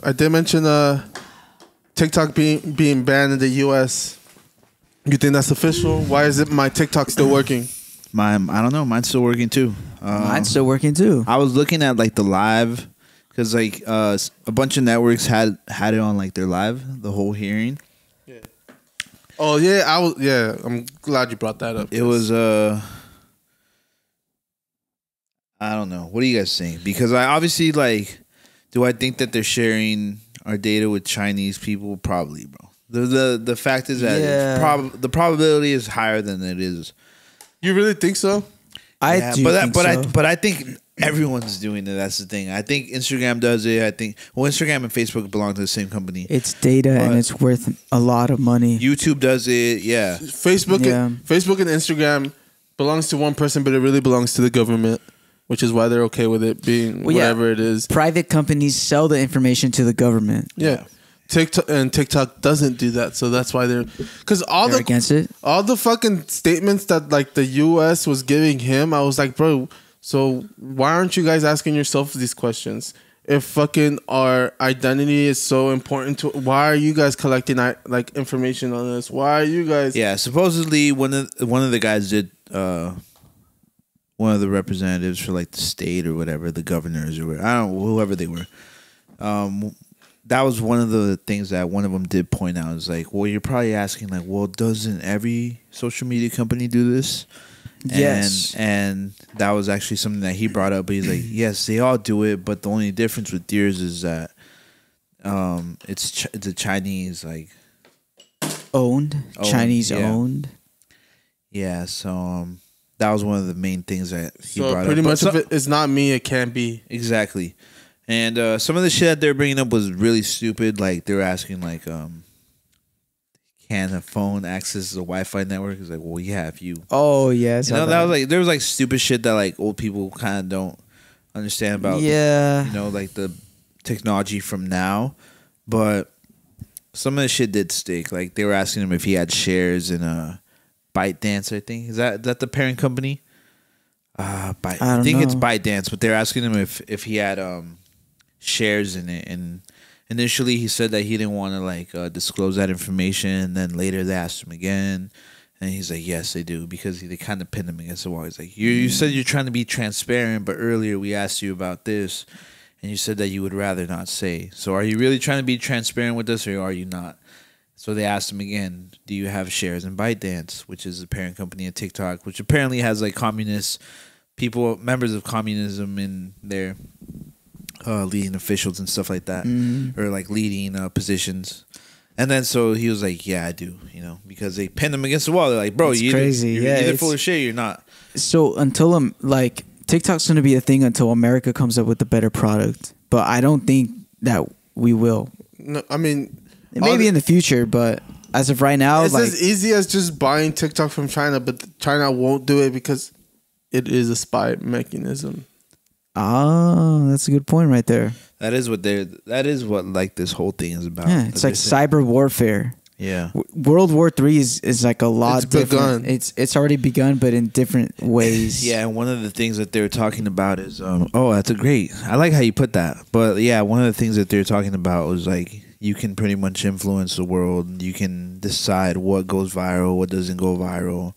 I did mention TikTok being banned in the U.S. You think that's official? Why is it my TikTok still working? I don't know. Mine's still working too. Mine's still working too. I was looking at like the live because like a bunch of networks had it on like their live, the whole hearing. Yeah. Oh yeah, I'm glad you brought that up. It was I don't know. What do you guys think? Because I obviously like. Do I think that they're sharing our data with Chinese people? Probably, bro. The fact is that the probability is higher than it is. You really think so? I do think so. But I think everyone's doing it. That's the thing. I think Instagram does it. I think Instagram and Facebook belong to the same company. It's data and it's worth a lot of money. YouTube does it. Yeah. Facebook and Instagram belongs to one person, but it really belongs to the government. Which is why they're okay with it being whatever it is. Private companies sell the information to the government. Yeah. TikTok doesn't do that, so that's why they're against it. All the fucking statements that like the US was giving him, I was like, bro, so why aren't you guys asking yourself these questions? If fucking our identity is so important to, why are you guys collecting like information on this? Why are you guys? Yeah, supposedly one of the guys did. One of the representatives for like the state or whatever, the governors or whatever, I don't know, whoever they were. That was one of the things that one of them did point out. Is like, well, you're probably asking like, well, doesn't every social media company do this? Yes. And that was actually something that he brought up. But he's like, yes, they all do it, but the only difference with yours is that it's a Chinese like owned. Chinese owned. Yeah. So. That was one of the main things that he brought up. Pretty much if it is not me, it can't be. Exactly. And some of the shit that they're bringing up was really stupid. Like, they were asking, like, can a phone access the Wi-Fi network? It's like, well, yeah, if you... Oh, yes. You know, that was like... There was, like, stupid shit that, like, old people kind of don't understand about... Yeah. You know, like, the technology from now. But some of the shit did stick. Like, they were asking him if he had shares in ByteDance, I think. Is that the parent company? I think it's ByteDance, but they're asking him if he had shares in it, and initially he said that he didn't want to like disclose that information, and then later they asked him again, and he's like, yes, they do, because they kind of pinned him against the wall. He's like, you said you're trying to be transparent, but earlier we asked you about this, and you said that you would rather not say. So are you really trying to be transparent with us, or are you not? So they asked him again, do you have shares in ByteDance, which is the parent company of TikTok, which apparently has like communist people, members of communism in their leading officials and stuff like that, or like leading positions. And then so he was like, yeah, I do, you know, because they pinned him against the wall. They're like, bro, you're either full of shit or you're not. So until like TikTok's going to be a thing until America comes up with a better product. But I don't think that we will. No, I mean... Maybe in the future, but as of right now... It's like, as easy as just buying TikTok from China, but China won't do it because it is a spy mechanism. Oh, that's a good point right there. That is what like this whole thing is about. Yeah, it's like cyber warfare. Yeah. World War III is like a lot different. Begun. It's already begun, but in different ways. Yeah, and one of the things that they're talking about is that's a great... I like how you put that. But yeah, one of the things that they're talking about was like... You can pretty much influence the world. You can decide what goes viral, what doesn't go viral.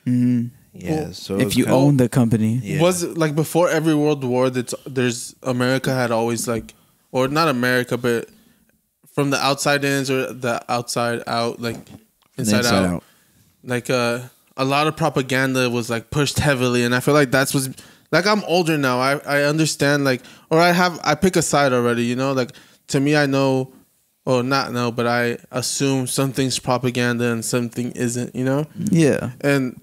Mm-hmm. Yeah. Well, so if you own the company, was it like before every World War? There's America had always like, or not America, but from the outside in or the outside out, like inside out. Like a lot of propaganda was like pushed heavily, and I feel like that's was like I'm older now. I understand like, or I pick a side already. You know, like to me, I know. Well, not know, but I assume something's propaganda and something isn't, you know? Yeah. And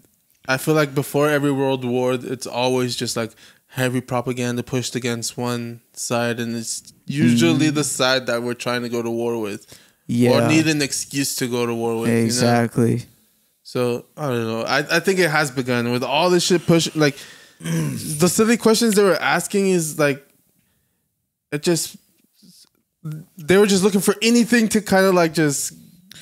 I feel like before every World War, it's always just like heavy propaganda pushed against one side. And it's usually the side that we're trying to go to war with. Yeah. Or need an excuse to go to war with. Exactly. You know? So, I don't know. I think it has begun with all this shit push. Like, the silly questions they were asking is like, it just... They were just looking for anything to kind of like just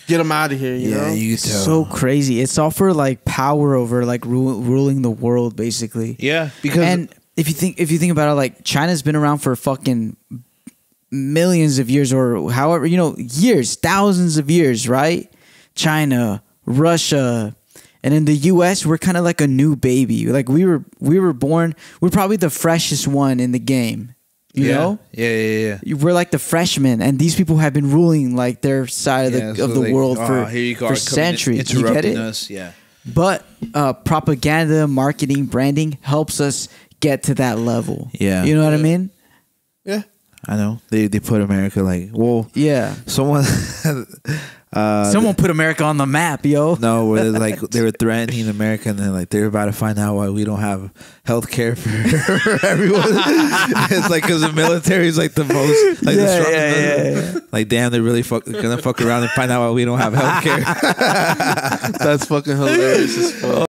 get them out of here, you know? You can tell. So crazy. It's all for like power over like ruling the world, basically. Yeah, because and if you think about it, like China's been around for fucking millions of years or however, years, thousands of years, right? China, Russia, and in the US, we're kind of like a new baby. Like we were born, we're probably the freshest one in the game. You know? Yeah. We're like the freshmen, and these people have been ruling like their side of the world for centuries. You get it? Us. Yeah. But propaganda, marketing, branding helps us get to that level. Yeah. You know what I mean? Yeah. I know. They put America like, well, yeah. Someone put America on the map, yo. No, where like they were threatening America, and then like they're about to find out why we don't have health care for everyone. It's like because the military is like the most like the strongest. Yeah. Like damn, they're really gonna fuck around and find out why we don't have health care. That's fucking hilarious as fuck.